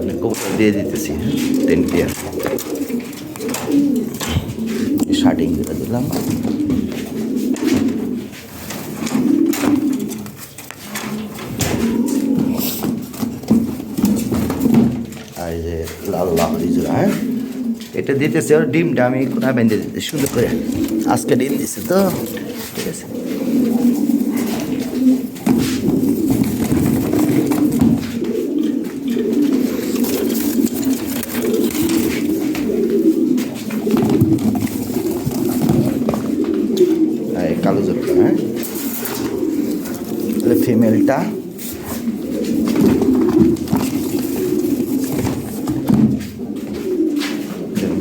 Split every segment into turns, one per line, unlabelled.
আপনি কবুতর দিয়ে দিতেছি 10 পেয়ার শার্টিং করে দিলাম। আর এই যে লাল লাহরি জোড়া, হ্যাঁ এটা দিতেছে। ওর ডিমটা আমি কোথায় বেঁধে দিতে সুন্দর করে, আজকে ডিম দিচ্ছে তো, ঠিক আছে। কালো জোড়া, হ্যাঁ ফিমেলটা,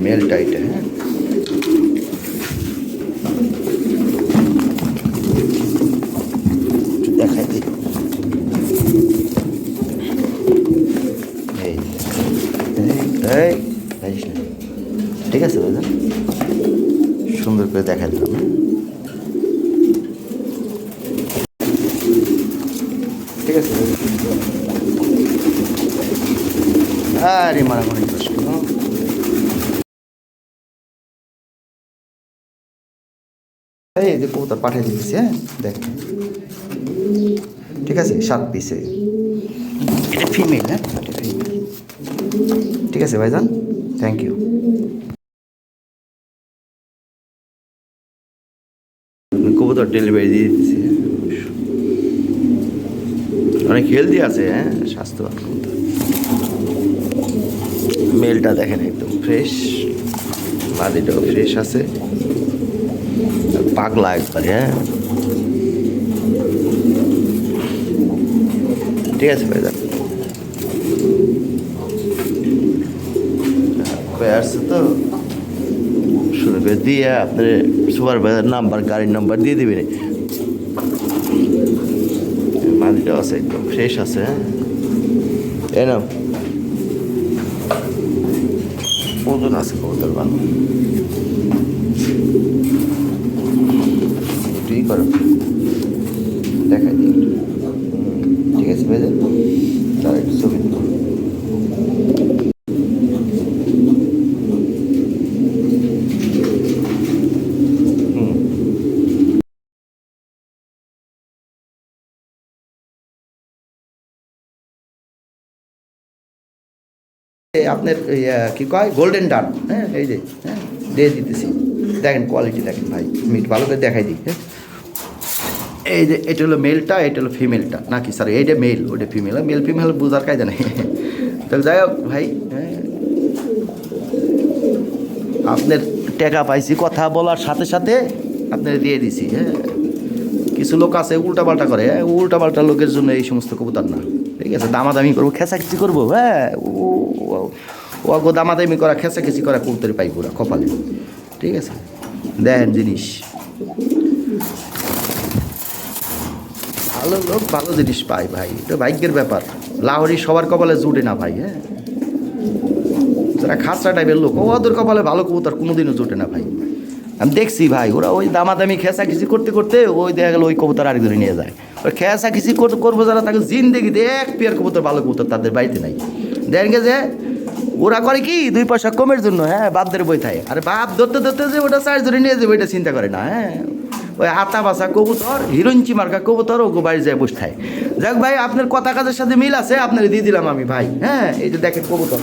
মেলটা এটা, হ্যাঁ দেখাই দিই। ঠিক আছে দাদা, সুন্দর করে দেখাই দিলাম। ঠিক আছে, আরে মারামারি প্রশ্ন। এই যে কবুতর পাঠিয়ে দিতেছি, হ্যাঁ দেখেন, ঠিক আছে 7 পিসে, এটা ফিমেল, হ্যাঁ ফিমেল। ঠিক আছে ভাইজান, থ্যাংক ইউ। কবুতর ডেলিভারি দিয়ে দিতেছি, অনেক হেলদি আছে, হ্যাঁ স্বাস্থ্যবান কবুতর। মেলটা দেখেন একদম ফ্রেশ, মাদিটাও ফ্রেশ আছে, পাগলা একবারে, হ্যাঁ ঠিক আছে ভাইজান। আসছে তো শুরু করে দিয়ে আপনার সুপারভাইজার নাম্বার, গাড়ির নাম্বার দিয়ে দিবেন। মাদিটাও আছে একদম ফ্রেশ আছে, হ্যাঁ এই নাও, ওজন আছে কবুতর ভালো। তুই করো, দেখাই দিই, ঠিক আছে ভাইজান, তার একটু ছবি দিন। আপনার কি কয় গোল্ডেন ডান, হ্যাঁ এই যে, হ্যাঁ দিয়ে দিতেছি, দেখেন কোয়ালিটি দেখেন ভাই, মিট ভালো করে দেখাই দিই। হ্যাঁ এই যে এটা হলো মেলটা, এটা হলো ফিমেলটা, নাকি সরি এইটা মেল, ওটা ফিমেল, মেল ফিমেল বোঝার কায়দা নেই। তো যাই হোক ভাই, হ্যাঁ আপনার টাকা পাইছি, কথা বলার সাথে সাথে আপনার দিয়ে দিছি। হ্যাঁ কিছু লোক আছে উল্টাপাল্টা করে, উল্টাপাল্টা লোকের জন্য এই সমস্ত কবুতর না, ঠিক আছে। দামাদামি করবো, খেঁচাখেচি করবো, হ্যাঁ ও গো দামাদামি করা, খেঁচাখেচি করা কবুতর পাই পুরা কপালে, ঠিক আছে। দেখেন জিনিস ভালো, লোক ভালো জিনিস পায় ভাই, এটা ভাগ্যের ব্যাপার। লাহোরি সবার কপালে জুটে না ভাই, হ্যাঁ যারা খাসরা টাইপের লোক, ওদের কপালে ভালো কবুতর কোনোদিনও জোটে না ভাই। আমি দেখছি ভাই, ওরা ওই দামাদামি খেঁচাখিচি করতে করতে ওই দেখা গেলো ওই কবুতর আরেকজনে নিয়ে যায়। ওই খেঁচাখিচি করবো যারা, তাকে জিন্দেগিতে এক পেয়ার কবুতর, ভালো কবুতর তাদের বাড়িতে নাই। দেখেন যে ওরা করে কি 2 পয়সা কমের জন্য, হ্যাঁ বাপদের বই থাকে, আরে বাপ ধরতে ধরতে যে ওটা চার্জ ধরে নিয়ে যাবে, ওইটা চিন্তা করে না। হ্যাঁ ওই হাতা বাসা কবুতর, হিরঞ্চি মার্কা কবুতর, ও বাড়ি যায় বসে থাকে। যাক ভাই, আপনার কথা কাজের সাথে মিল আছে, আপনার দিয়ে দিলাম আমি ভাই। হ্যাঁ এই যে দেখেন কবুতর,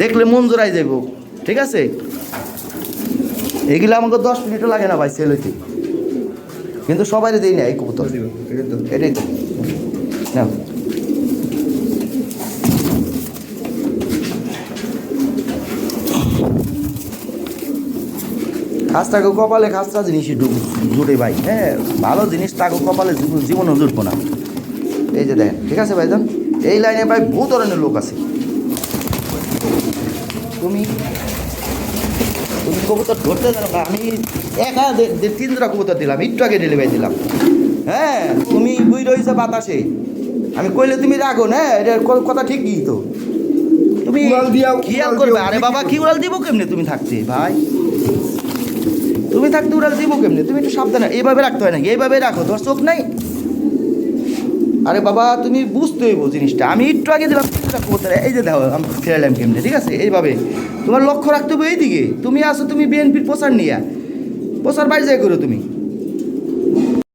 দেখলে মন জোড়াই যাইব, ঠিক আছে। এগুলো আমাকে 10 মিনিটও লাগে না ভাই সেল হইতে, কিন্তু সবাই দিই না এই কবুতর, এটাই তো না। খাসটাকে কপালে, খাসটা জিনিসই জুটে ভাই, হ্যাঁ ভালো জিনিস তাকে কপালে জীবনও জুটবো না। এই যে দেখেন, ঠিক আছে ভাইজান, এই লাইনে ভাই বহু ধরনের লোক আছে। তুমি কবুতর ধরতে জানো না, আমি একা 3 জোড়া কবুতর দিলাম, একটু আগে ডেলিভারি দিলাম। হ্যাঁ তুমি বুই রয়েছে বাতাসে, আমি কইলে তুমি রাখো না, এটা কথা ঠিকই তো, তুমি খেয়াল করবে। আরে বাবা কি উড়াল দিব কেমনে, তুমি থাকতে ভাই, তুমি থাকতে উড়াল দিব কেমনে, তুমি একটু সাবধানে এইভাবে রাখতে হয় নাকি, এইভাবে রাখো, তোমার চোখ নাই। আরে বাবা তুমি বুঝতে হইব জিনিসটা, আমি একটু আগে দিলাম তিনটা কবুতর, এই যে দাও আমি খেলাম গেমটা, ঠিক আছে? এইভাবে তোমার লক্ষ্য রাখতে হবে এইদিকে, তুমি আসো তুমি বিএনপির প্রচার নিয়ে, প্রচার বাইরে যাই করো তুমি।